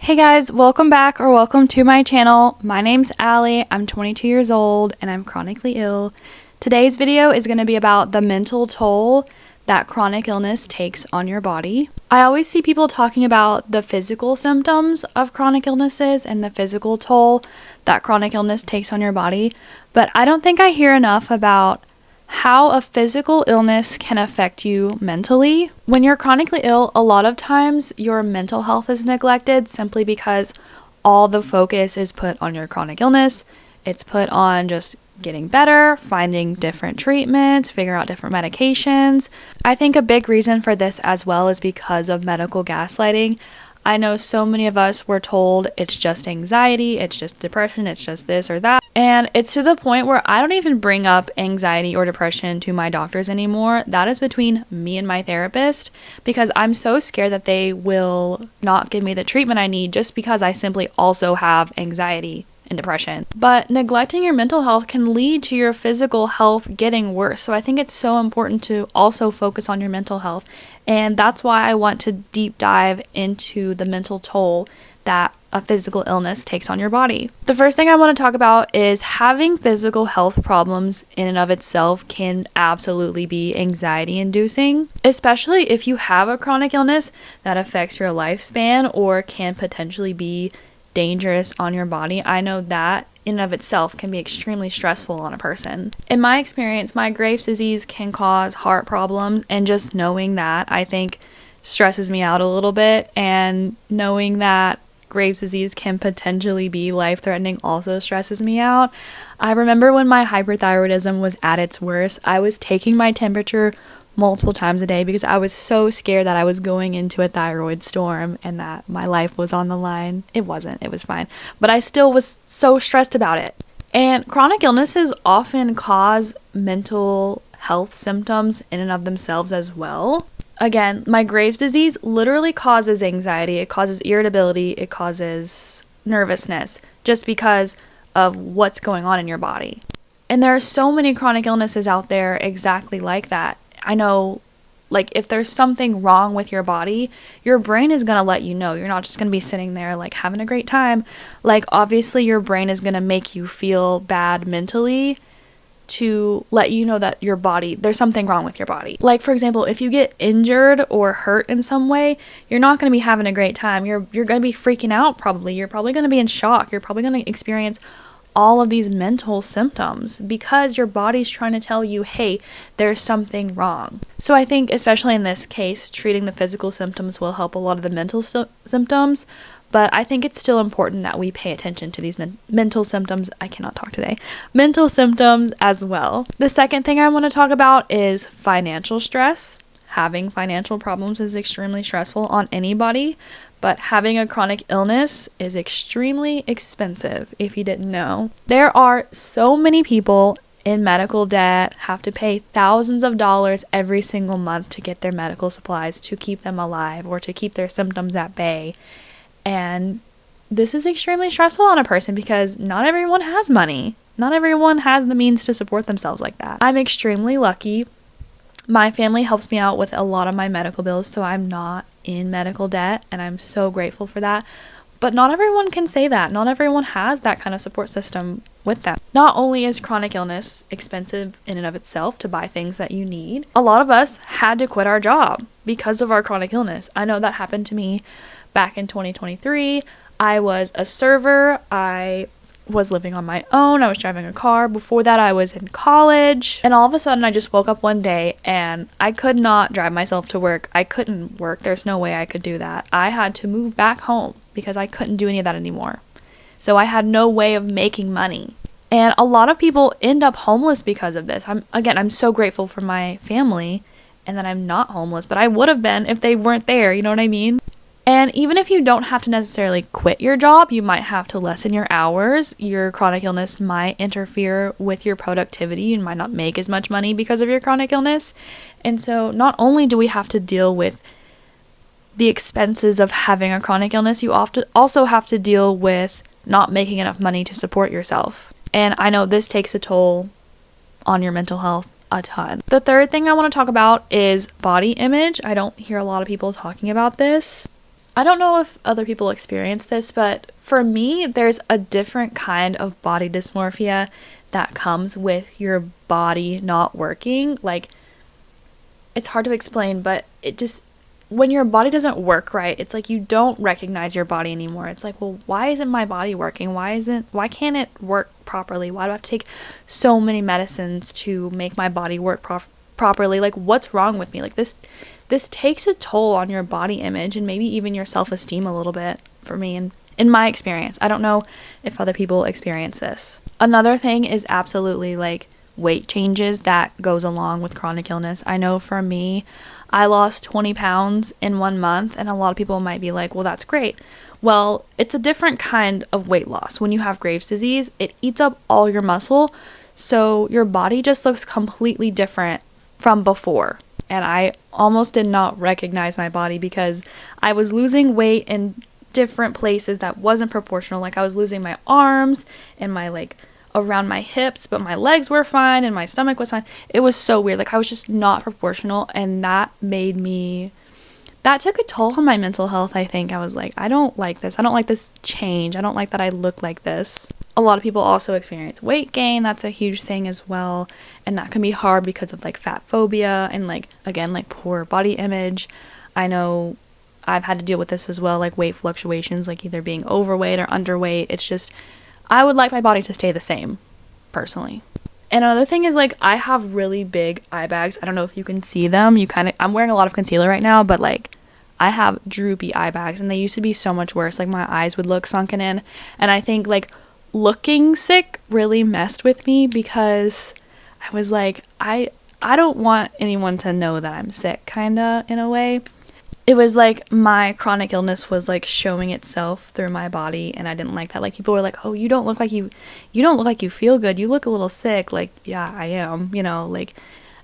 Hey guys, welcome back or welcome to my channel. My name's Allie, I'm 22 years old and I'm chronically ill. Today's video is going to be about the mental toll that chronic illness takes on your body. I always see people talking about the physical symptoms of chronic illnesses and the physical toll that chronic illness takes on your body, but I don't think I hear enough about how a physical illness can affect you mentally. When you're chronically ill, a lot of times your mental health is neglected simply because all the focus is put on your chronic illness. It's put on just getting better, finding different treatments, figuring out different medications. I think a big reason for this as well is because of medical gaslighting. I know so many of us were told it's just anxiety, it's just depression, it's just this or that. And it's to the point where I don't even bring up anxiety or depression to my doctors anymore. That is between me and my therapist because I'm so scared that they will not give me the treatment I need just because I simply also have anxiety and depression. But neglecting your mental health can lead to your physical health getting worse. So I think it's so important to also focus on your mental health. And that's why I want to deep dive into the mental toll that a physical illness takes on your body. The first thing I want to talk about is having physical health problems in and of itself can absolutely be anxiety inducing, especially if you have a chronic illness that affects your lifespan or can potentially be dangerous on your body. I know that in and of itself can be extremely stressful on a person. In my experience, my Graves' disease can cause heart problems, and just knowing that I think stresses me out a little bit, and knowing that Graves' disease can potentially be life-threatening also stresses me out. I remember when my hyperthyroidism was at its worst, I was taking my temperature multiple times a day because I was so scared that I was going into a thyroid storm and that my life was on the line. It wasn't, it was fine. But I still was so stressed about it. And chronic illnesses often cause mental health symptoms in and of themselves as well. Again, my Graves' disease literally causes anxiety, it causes irritability, it causes nervousness just because of what's going on in your body. And there are so many chronic illnesses out there exactly like that. I know, like, if there's something wrong with your body, your brain is going to let you know. You're not just going to be sitting there, like, having a great time. Like, obviously, your brain is going to make you feel bad mentally to let you know that your body, there's something wrong with your body. Like, for example, if you get injured or hurt in some way, you're not going to be having a great time. You're going to be freaking out probably. You're probably going to be in shock. You're probably going to experience all of these mental symptoms because your body's trying to tell you, hey, there's something wrong. So I think, especially in this case, treating the physical symptoms will help a lot of the mental symptoms, but I think it's still important that we pay attention to these mental symptoms. I cannot talk today. Mental symptoms as well. The second thing I want to talk about is financial stress. Having financial problems is extremely stressful on anybody, but having a chronic illness is extremely expensive if you didn't know. There are so many people in medical debt, have to pay thousands of dollars every single month to get their medical supplies to keep them alive or to keep their symptoms at bay. And this is extremely stressful on a person because not everyone has money. Not everyone has the means to support themselves like that. I'm extremely lucky. My family helps me out with a lot of my medical bills, so I'm not in medical debt, and I'm so grateful for that. But not everyone can say that. Not everyone has that kind of support system with them. Not only is chronic illness expensive in and of itself to buy things that you need, a lot of us had to quit our job because of our chronic illness. I know that happened to me back in 2023. I was a server. I was living on my own. I was driving a car. Before that, I was in college. And all of a sudden, I just woke up one day and I could not drive myself to work. I couldn't work. There's no way I could do that. I had to move back home because I couldn't do any of that anymore. So I had no way of making money. And a lot of people end up homeless because of this. I'm so grateful for my family and that I'm not homeless, but I would have been if they weren't there. You know what I mean? And even if you don't have to necessarily quit your job, you might have to lessen your hours. Your chronic illness might interfere with your productivity. You might not make as much money because of your chronic illness. And so not only do we have to deal with the expenses of having a chronic illness, you also have to deal with not making enough money to support yourself. And I know this takes a toll on your mental health a ton. The third thing I want to talk about is body image. I don't hear a lot of people talking about this. I don't know if other people experience this, but for me, there's a different kind of body dysmorphia that comes with your body not working. Like, it's hard to explain, but it just, when your body doesn't work right, it's like you don't recognize your body anymore. It's like, well, why isn't my body working? Why can't it work properly? Why do I have to take so many medicines to make my body work properly? Like, what's wrong with me? Like, this takes a toll on your body image and maybe even your self-esteem a little bit, for me, and in my experience. I don't know if other people experience this. Another thing is absolutely like weight changes that goes along with chronic illness. I know for me, I lost 20 pounds in 1 month, and a lot of people might be like, well, that's great. Well, it's a different kind of weight loss. When you have Graves' disease, it eats up all your muscle, so your body just looks completely different from before. And I almost did not recognize my body because I was losing weight in different places that wasn't proportional. Like, I was losing my arms and my, like, around my hips, but my legs were fine and my stomach was fine. It was so weird. Like, I was just not proportional, and that took a toll on my mental health, I think. I was like, I don't like this. I don't like this change. I don't like that I look like this. A lot of people also experience weight gain. That's a huge thing as well. And that can be hard because of like fat phobia and like, again, like poor body image. I know I've had to deal with this as well, like weight fluctuations, like either being overweight or underweight. It's just, I would like my body to stay the same, personally. And another thing is, like, I have really big eye bags. I don't know if you can see them. I'm wearing a lot of concealer right now, but like, I have droopy eye bags, and they used to be so much worse. Like, my eyes would look sunken in, and I think like looking sick really messed with me because I was like, I don't want anyone to know that I'm sick, kinda, in a way. It was like my chronic illness was like showing itself through my body, and I didn't like that. Like, people were like, oh, you don't look like you feel good. You look a little sick. Like, yeah, I am, like,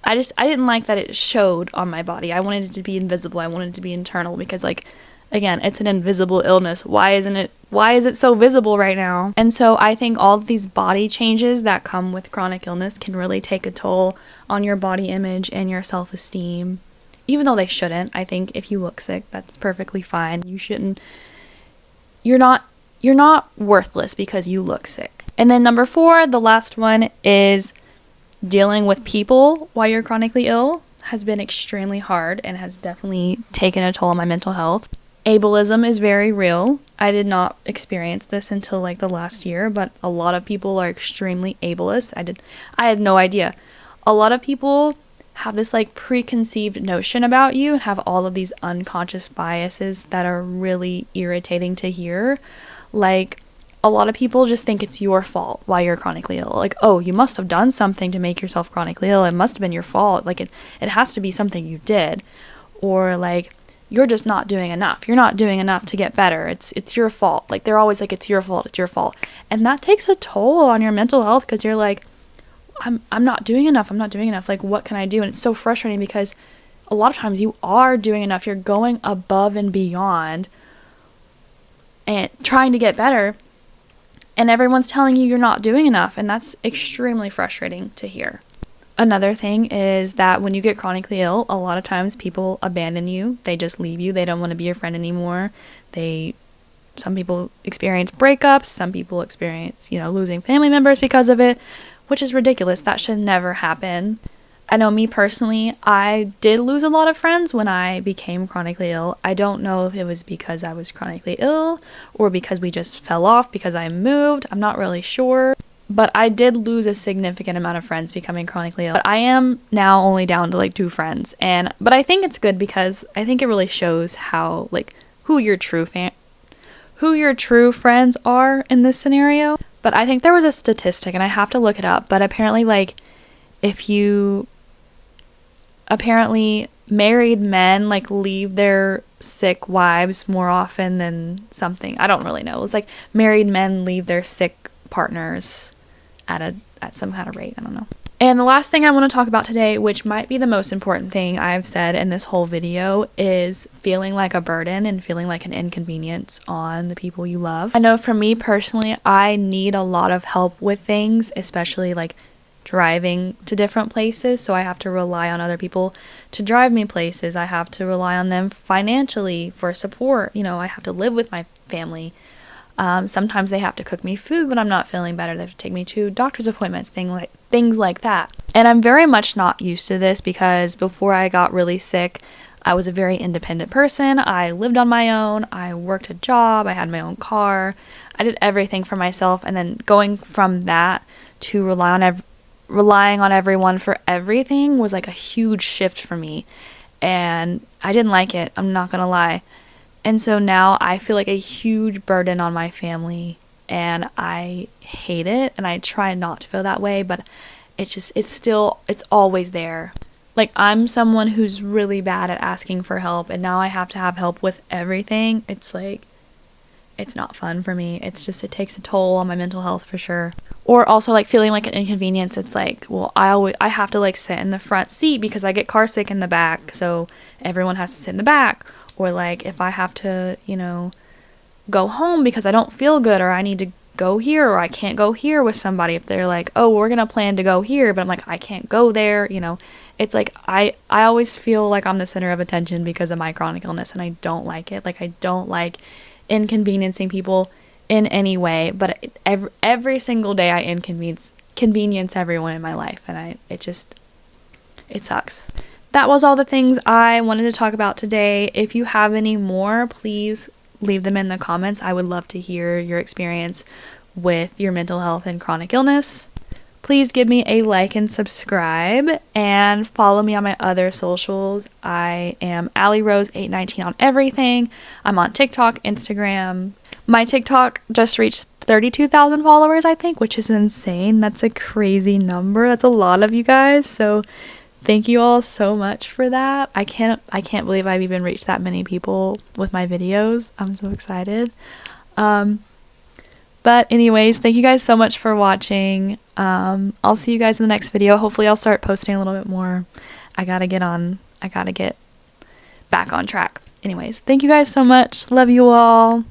I didn't like that it showed on my body. I wanted it to be invisible. I wanted it to be internal because, like, again, it's an invisible illness. Why is it so visible right now? And so I think all of these body changes that come with chronic illness can really take a toll on your body image and your self-esteem. Even though they shouldn't. I think if you look sick, that's perfectly fine. You're not worthless because you look sick. And then number 4, the last one, is dealing with people while you're chronically ill has been extremely hard and has definitely taken a toll on my mental health. Ableism is very real. I did not experience this until like the last year, but a lot of people are extremely ableist. I had no idea. A lot of people have this like preconceived notion about you and have all of these unconscious biases that are really irritating to hear. Like, a lot of people just think it's your fault while you're chronically ill. Like, oh, you must have done something to make yourself chronically ill. It must have been your fault. Like, it has to be something you did. Or like, you're just not doing enough. You're not doing enough to get better. It's your fault. Like, they're always like, it's your fault. It's your fault. And that takes a toll on your mental health because you're like, I'm not doing enough. I'm not doing enough. Like, what can I do? And it's so frustrating because a lot of times you are doing enough. You're going above and beyond and trying to get better. And everyone's telling you you're not doing enough. And that's extremely frustrating to hear. Another thing is that when you get chronically ill, a lot of times people abandon you. They just leave you. They don't want to be your friend anymore. Some people experience breakups. Some people experience, losing family members because of it, which is ridiculous. That should never happen. I know me personally, I did lose a lot of friends when I became chronically ill. I don't know if it was because I was chronically ill or because we just fell off because I moved. I'm not really sure. But I did lose a significant amount of friends becoming chronically ill. But I am now only down to like 2 friends. But I think it's good because I think it really shows how, like, who your true friends are in this scenario. But I think there was a statistic, and I have to look it up, but apparently, like, apparently married men, like, leave their sick wives more often than something. I don't really know. It's like married men leave their sick partners at some kind of rate. I don't know. And the last thing I want to talk about today, which might be the most important thing I've said in this whole video, is feeling like a burden and feeling like an inconvenience on the people you love. I know for me personally, I need a lot of help with things, especially like driving to different places, so I have to rely on other people to drive me places. I have to rely on them financially for support. You know, I have to live with my family. Sometimes they have to cook me food when I'm not feeling better. They have to take me to doctor's appointments, things like that. And I'm very much not used to this because before I got really sick, I was a very independent person. I lived on my own. I worked a job. I had my own car. I did everything for myself. And then going from that to relying on everyone for everything was like a huge shift for me. And I didn't like it. I'm not going to lie. And so now I feel like a huge burden on my family. And I hate it. And I try not to feel that way. But it's always there. Like, I'm someone who's really bad at asking for help, and now I have to have help with everything. It's like, it's not fun for me. It takes a toll on my mental health for sure. Or also, like, feeling like an inconvenience. It's like, well, I have to, like, sit in the front seat because I get car sick in the back, so everyone has to sit in the back. Or, like, if I have to, you know, go home because I don't feel good, or I need to go here, or I can't go here with somebody, if they're like, oh, we're gonna plan to go here, but I'm like, I can't go there, you know. It's like I always feel like I'm the center of attention because of my chronic illness, and I don't like it. Like, I don't like inconveniencing people in any way, but every single day I convenience everyone in my life, and it sucks. That was all the things I wanted to talk about today. If you have any more, please leave them in the comments. I would love to hear your experience with your mental health and chronic illness. Please give me a like and subscribe, and follow me on my other socials. I am AllieRose819 on everything. I'm on TikTok, Instagram. My TikTok just reached 32,000 followers, I think, which is insane. That's a crazy number. That's a lot of you guys. So thank you all so much for that. I can't believe I've even reached that many people with my videos. I'm so excited. But anyways, thank you guys so much for watching. I'll see you guys in the next video. Hopefully I'll start posting a little bit more. I gotta get back on track. Anyways, thank you guys so much. Love you all.